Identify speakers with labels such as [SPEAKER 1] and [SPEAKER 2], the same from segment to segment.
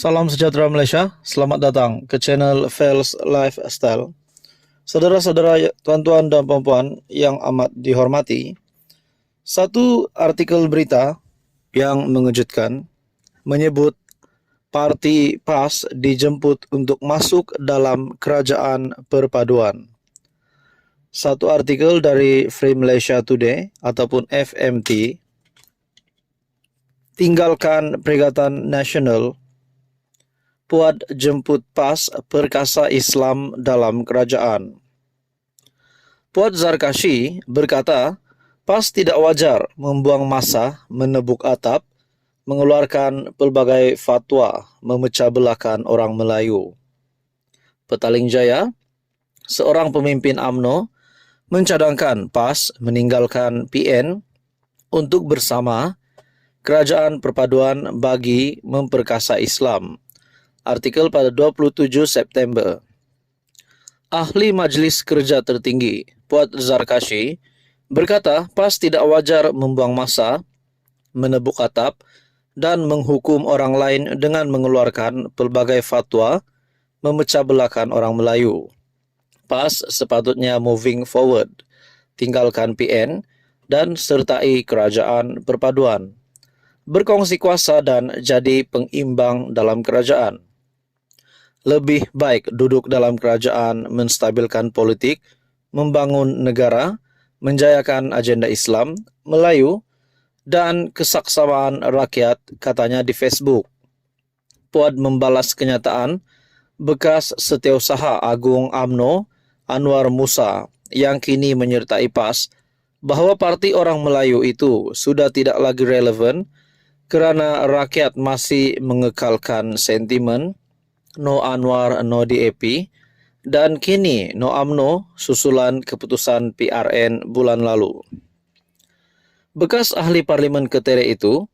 [SPEAKER 1] Salam sejahtera Malaysia, selamat datang ke channel Fels Lifestyle. Saudara-saudara, tuan-tuan dan puan-puan yang amat dihormati, satu artikel berita yang mengejutkan menyebut parti PAS dijemput untuk masuk dalam kerajaan perpaduan. Satu artikel dari Free Malaysia Today ataupun FMT, tinggalkan Perikatan Nasional, Puad jemput PAS perkasa Islam dalam kerajaan. Puad Zarkashi berkata, PAS tidak wajar membuang masa menebuk atap, mengeluarkan pelbagai fatwa memecah belahkan orang Melayu. Petaling Jaya, seorang pemimpin UMNO, mencadangkan PAS meninggalkan PN untuk bersama Kerajaan Perpaduan bagi memperkasa Islam. Artikel pada 27 September. Ahli Majlis Kerja Tertinggi, Puad Zarkashi, berkata PAS tidak wajar membuang masa, menebuk atap, dan menghukum orang lain dengan mengeluarkan pelbagai fatwa memecah belahkan orang Melayu. PAS sepatutnya moving forward, tinggalkan PN, dan sertai Kerajaan Perpaduan. Berkongsi kuasa dan jadi pengimbang dalam kerajaan. Lebih baik duduk dalam kerajaan menstabilkan politik, membangun negara, menjayakan agenda Islam, Melayu, dan kesaksamaan rakyat, katanya di Facebook. Puad membalas kenyataan bekas Setiausaha Agung UMNO Anwar Musa yang kini menyertai PAS bahawa Parti Orang Melayu itu sudah tidak lagi relevan kerana rakyat masih mengekalkan sentimen no Anwar no DAP dan kini no UMNO susulan keputusan PRN bulan lalu. Bekas ahli parlimen Ketere itu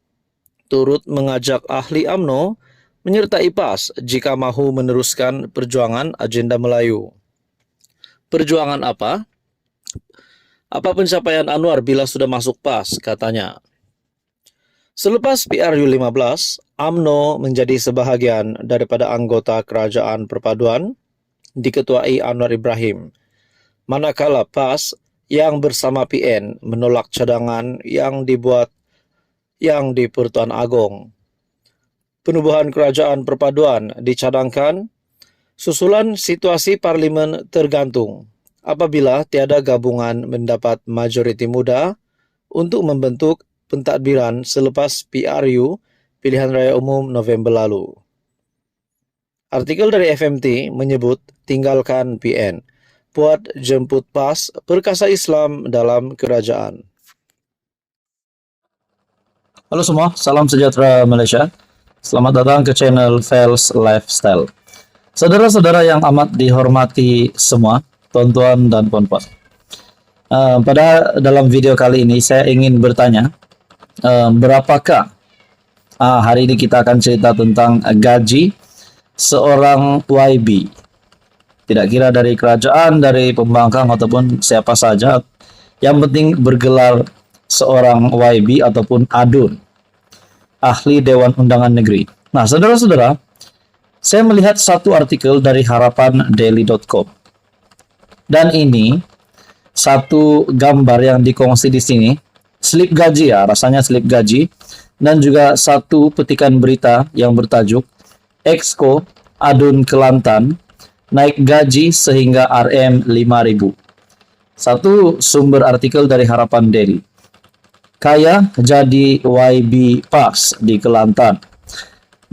[SPEAKER 1] turut mengajak ahli UMNO menyertai PAS jika mahu meneruskan perjuangan agenda Melayu. Perjuangan apa? Apa pencapaian Anwar bila sudah masuk PAS, katanya. Selepas PRU 15, UMNO menjadi sebahagian daripada anggota Kerajaan Perpaduan diketuai Anwar Ibrahim. Manakala PAS yang bersama PN menolak cadangan yang dibuat yang di Pertuan Agong. Penubuhan Kerajaan Perpaduan dicadangkan susulan situasi parlimen tergantung apabila tiada gabungan mendapat majoriti muda untuk membentuk pentadbiran selepas PRU Pilihan Raya Umum November lalu. Artikel dari FMT menyebut tinggalkan PN, Puad jemput PAS perkasa Islam dalam kerajaan. Halo semua, salam sejahtera Malaysia. Selamat datang ke channel Fels Lifestyle. Saudara-saudara yang amat dihormati semua, tuan-tuan dan puan-puan. Pada dalam video kali ini saya ingin bertanya, berapakah hari ini kita akan cerita tentang gaji seorang YB, tidak kira dari kerajaan, dari pembangkang ataupun siapa saja, yang penting bergelar seorang YB ataupun adun, ahli Dewan Undangan Negeri. Nah, saudara-saudara, saya melihat satu artikel dari harapandaily.com, dan ini satu gambar yang dikongsi di sini. Slip gaji ya, rasanya slip gaji, dan juga satu petikan berita yang bertajuk Exco Adun Kelantan naik gaji sehingga RM 5.000. Satu sumber artikel dari Harapan Daily. Kaya jadi YB PAS di Kelantan.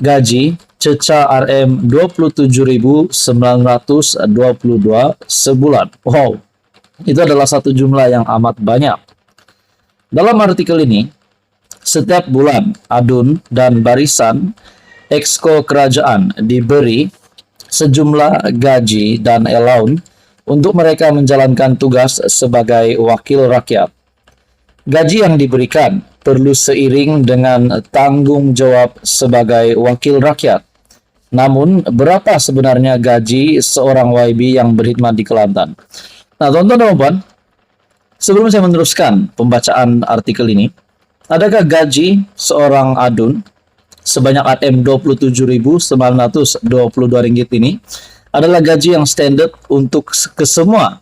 [SPEAKER 1] Gaji cecah RM 27.922 sebulan. Wow, itu adalah satu jumlah yang amat banyak. Dalam artikel ini, setiap bulan adun dan barisan exco kerajaan diberi sejumlah gaji dan allowance untuk mereka menjalankan tugas sebagai wakil rakyat. Gaji yang diberikan perlu seiring dengan tanggung jawab sebagai wakil rakyat. Namun, berapa sebenarnya gaji seorang YB yang berkhidmat di Kelantan? Nah, tonton teman-teman, sebelum saya meneruskan pembacaan artikel ini, adakah gaji seorang adun sebanyak Rp27.922 ini adalah gaji yang standar untuk ke semua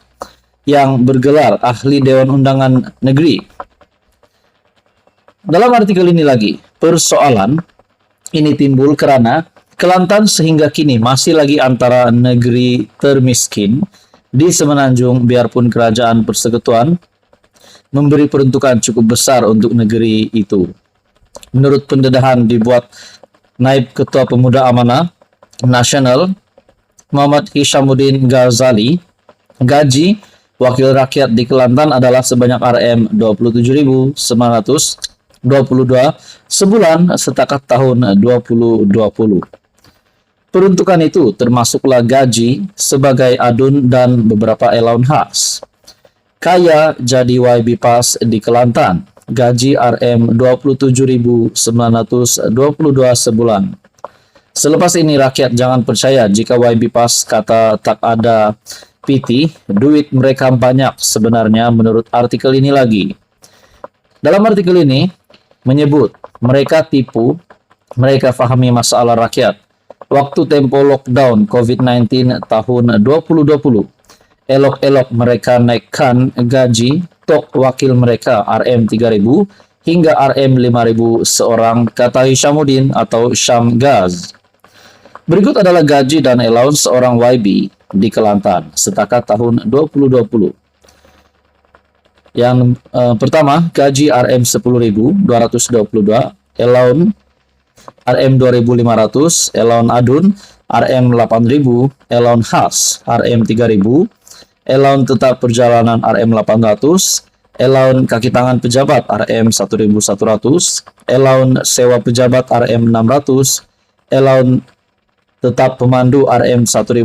[SPEAKER 1] yang bergelar ahli Dewan Undangan Negeri? Dalam artikel ini lagi, persoalan ini timbul karena Kelantan sehingga kini masih lagi antara negeri termiskin di Semenanjung, biarpun kerajaan persekutuan memberi peruntukan cukup besar untuk negeri itu. Menurut pendedahan dibuat Naib Ketua Pemuda Amanah Nasional Muhammad Hishamuddin Ghazali, gaji wakil rakyat di Kelantan adalah sebanyak Rp27.922 sebulan setakat tahun 2020. Peruntukan itu termasuklah gaji sebagai adun dan beberapa allowance khas. Kaya jadi YB Pass di Kelantan, gaji Rp27.922 sebulan. Selepas ini rakyat jangan percaya jika YB Pass kata tak ada PT, duit mereka banyak sebenarnya menurut artikel ini lagi. Dalam artikel ini menyebut mereka tipu, mereka fahami masalah rakyat. Waktu tempo lockdown COVID-19 tahun 2020, elok-elok mereka naikkan gaji tok wakil mereka Rm3.000 hingga Rm5.000 seorang, kata Hishamuddin atau Syam Gaz. Berikut adalah gaji dan allowance seorang YB di Kelantan setakat tahun 2020. Yang pertama, gaji Rm10.222, allowance Rm2.500, allowance adun Rm8.000, allowance khas Rm3.000, allowance tetap perjalanan Rm800, allowance kaki tangan pejabat Rm1.100, allowance sewa pejabat Rm600, allowance tetap pemandu Rm1.100,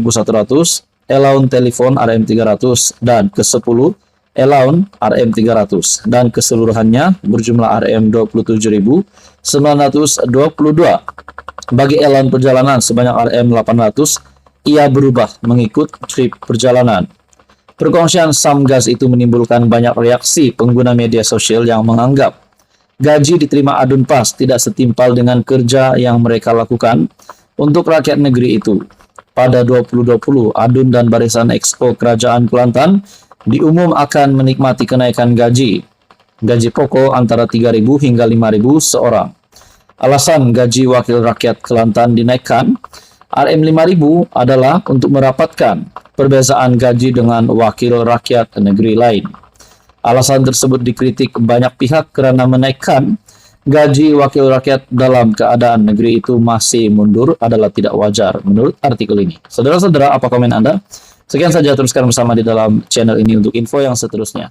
[SPEAKER 1] allowance telepon Rm300, dan ke-10 allowance Rm300, dan keseluruhannya berjumlah Rm27.922. Bagi allowance perjalanan sebanyak Rm800, ia berubah mengikut trip perjalanan. Perkongsian Samgas itu menimbulkan banyak reaksi pengguna media sosial yang menganggap gaji diterima adun pas tidak setimpal dengan kerja yang mereka lakukan untuk rakyat negeri itu. Pada 2020, adun dan barisan Expo Kerajaan Kelantan diumum akan menikmati kenaikan gaji. Gaji pokok antara Rp3.000 hingga Rp5.000 seorang. Alasan gaji wakil rakyat Kelantan dinaikkan Rm5.000 adalah untuk merapatkan perbezaan gaji dengan wakil rakyat negeri lain. Alasan tersebut dikritik banyak pihak karena menaikkan gaji wakil rakyat dalam keadaan negeri itu masih mundur adalah tidak wajar menurut artikel ini. Saudara-saudara, apa komen Anda? Sekian saja, teruskan bersama di dalam channel ini untuk info yang seterusnya.